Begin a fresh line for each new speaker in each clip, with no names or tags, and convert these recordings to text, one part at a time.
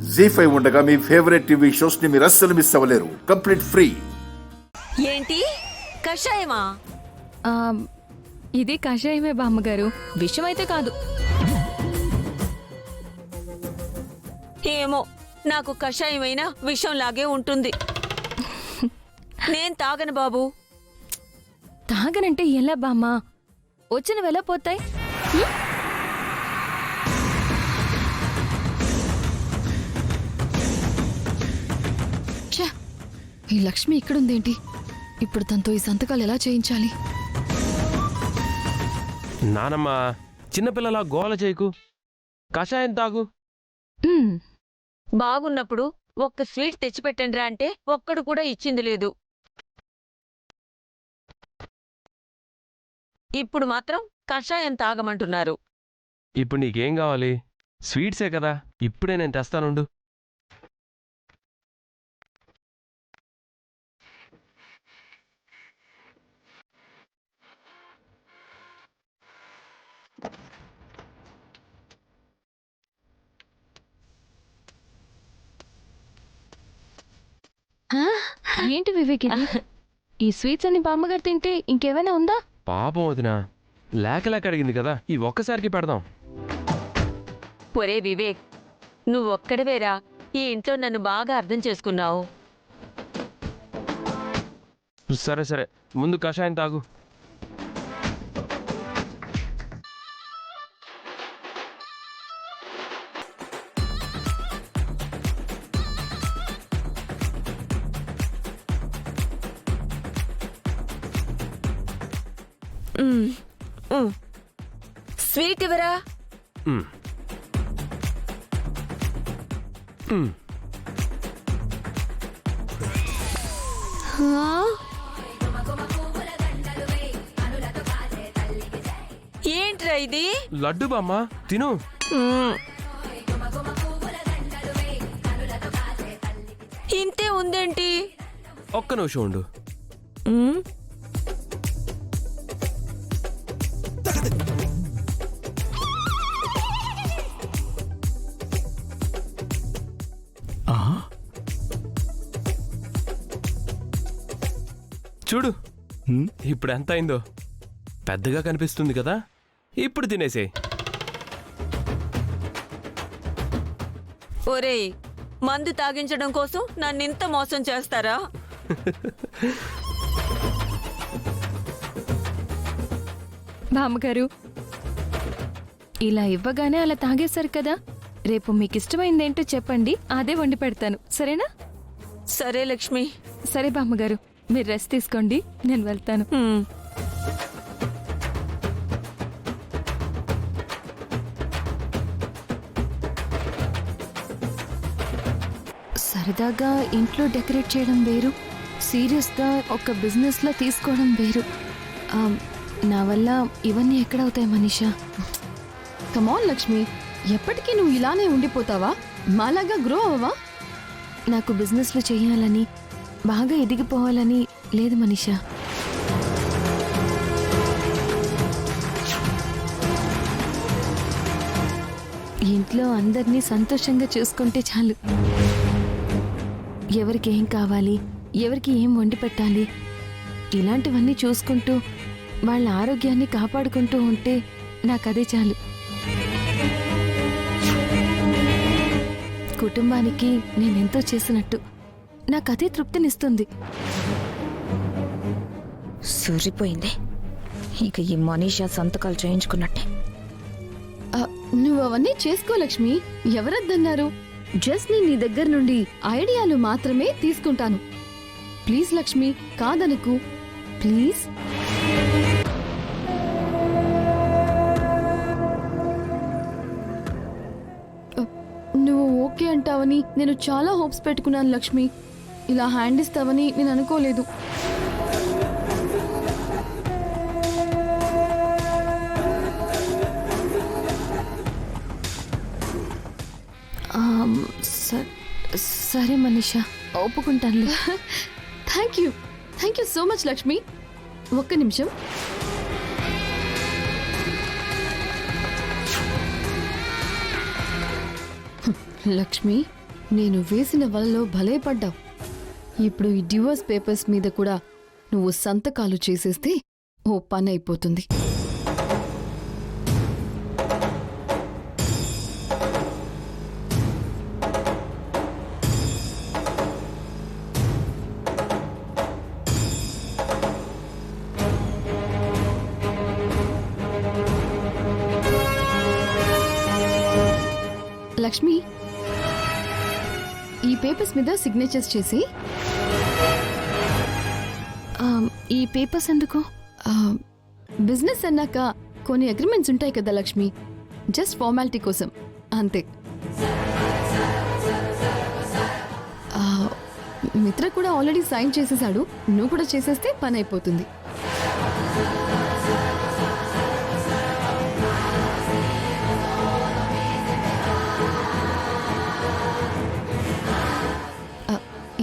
జీ5 ఉండగా మీ favourite TV shows ని మీరు అస్సలు మిస్ అవ్వలేరు. Complete free.
ఏంటి కషాయమా?
ఆ, ఇది కషాయమే బామ్మగారు, విషమైతే కాదు.
ఏమో, నాకు కషాయమైనా విషంలాగే ఉంటుంది. నేను తాగను బాబు.
తాగనంటే ఎలా బామ్మ? వచ్చినవి ఎలా పోతాయి?
ఛే, ఈ లక్ష్మి ఇక్కడుందేంటి? ఇప్పుడు తనతో ఈ సంతకాలు ఎలా చేయించాలి?
నానమ్మ, చిన్నపిల్లలా గోల చేయకు, కషాయం తాగు.
మ్మ్.
బాగున్నప్పుడు ఒక్క స్వీట్ తెచ్చిపెట్టండిరా అంటే ఒక్కడు కూడా ఇచ్చింది లేదు. ఇప్పుడు మాత్రం కషాయం తాగమంటున్నారు.
ఇప్పుడు నీకేం కావాలి? స్వీట్సే కదా, ఇప్పుడే నేను తెస్తానుండు.
ఏంటి వివేక్ ఇది? ఈ స్వీట్స్ అన్ని బామ్మగారు తింటే ఇంకేమైనా ఉందా?
పాపం వదినా, లేక అడిగింది కదా, ఈ ఒక్కసారికి పెడదాం.
ఒరే వివేక్, నువ్వొక్కడవేరా ఈ ఇంట్లో నన్ను బాగా అర్థం చేసుకున్నావు.
సరే సరే, ముందు కషాయం తాగు.
స్వీట్ ఇవరా.
మ్. మ్.
ఏంట్రా ఇది?
లడ్డు బామ్మ, తిను.
ఇంతే ఉందేంటి?
ఒక్క నిమిషం ఉండు. చూడు, ఇప్పుడు ఎంత అయిందో. పెద్దగా కనిపిస్తుంది కదా, ఇప్పుడు తినేసే.
ఒరేయ్, మందు తాగించడం కోసం నన్నింత మోసం చేస్తారా?
బామ్మగారు, ఇలా ఇవ్వగానే అలా తాగేశారు కదా, రేపు మీకు ఇష్టమైందేంటో చెప్పండి, అదే వండి పెడతాను, సరేనా?
సరే లక్ష్మి.
సరే బామ్మగారు, మీరు రెస్ట్ తీసుకోండి, నేను వెళ్తాను. సరదాగా ఇంట్లో డెకరేట్ చేయడం వేరు, సీరియస్గా ఒక బిజినెస్లో తీసుకోవడం వేరు. నా వల్ల ఇవన్నీ ఎక్కడవుతాయి మనీషా?
కమాన్ లక్ష్మి, ఎప్పటికీ నువ్వు ఇలానే ఉండిపోతావా? మాలాగా గ్రో అవ్వవా?
నాకు బిజినెస్లు చేయాలని, బాగా ఎదిగిపోవాలని లేదు మనీషా. ఇంట్లో అందరినీ సంతోషంగా చూసుకుంటే చాలు. ఎవరికి ఏం కావాలి, ఎవరికి ఏం వండి పెట్టాలి, ఇలాంటివన్నీ చూసుకుంటూ వాళ్ళ ఆరోగ్యాన్ని కాపాడుకుంటూ ఉంటే నాకదే చాలు. కుటుంబానికి నేనెంతో చేసినట్టు నాకదే తృప్తినిస్తుంది.
సూరిపోయింది. ఇక ఈ మనీషా సంతకాలు చేయించుకున్నట్టే.
నువ్వు అవన్నీ చేసుకో లక్ష్మి, ఎవరద్దన్నారు? జస్ట్ నేను నీ దగ్గర నుండి ఐడియాలు మాత్రమే తీసుకుంటాను. ప్లీజ్ లక్ష్మి, కాదనుకు ప్లీజ్. నువ్వు ఓకే అంటావని నేను చాలా హోప్స్ పెట్టుకున్నాను లక్ష్మి. ఇలా హ్యాండ్ ఇస్తావని నేను అనుకోలేదు.
సరే మనీషా, ఒప్పుకుంటానులే.
Thank you so much Lakshmi. ఒక్క నిమిషం. లక్ష్మి, నేను వేసిన వలలో భలే పడ్డావు. ఇప్పుడు ఈ డివోర్స్ పేపర్స్ మీద కూడా నువ్వు సంతకాలు చేసేస్తే ఓ పని అయిపోతుంది. లక్ష్మి, ఈ పేపర్స్ మీద సిగ్నేచర్స్ చేసి.
ఈ పేపర్స్ ఎందుకు?
బిజినెస్ అన్నాక కొన్ని అగ్రిమెంట్స్ ఉంటాయి కదా లక్ష్మి, జస్ట్ ఫార్మాలిటీ కోసం అంతే. మిత్ర కూడా ఆల్రెడీ సైన్ చేసేసాడు, నువ్వు కూడా చేసేస్తే పని అయిపోతుంది.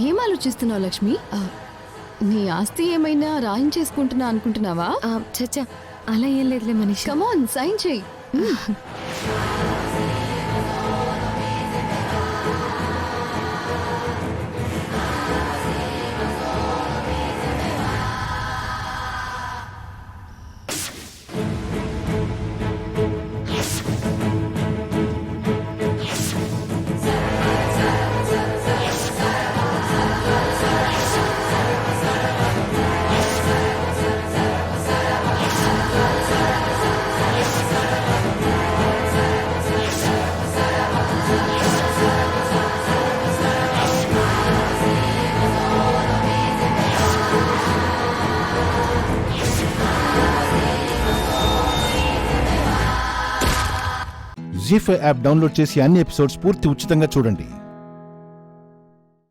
ఏం ఆలోచిస్తున్నావు లక్ష్మి? నీ ఆస్తి ఏమైనా రాయించేసుకుంటున్నా అనుకుంటున్నావా?
చచ్చా, అలా ఏం లేదులే మనీషా.
కమాన్, సైన్ చేయి.
జీ5 యాప్ డౌన్లోడ్ చేసి అన్ని ఎపిసోడ్స్ పూర్తి ఉచితంగా చూడండి.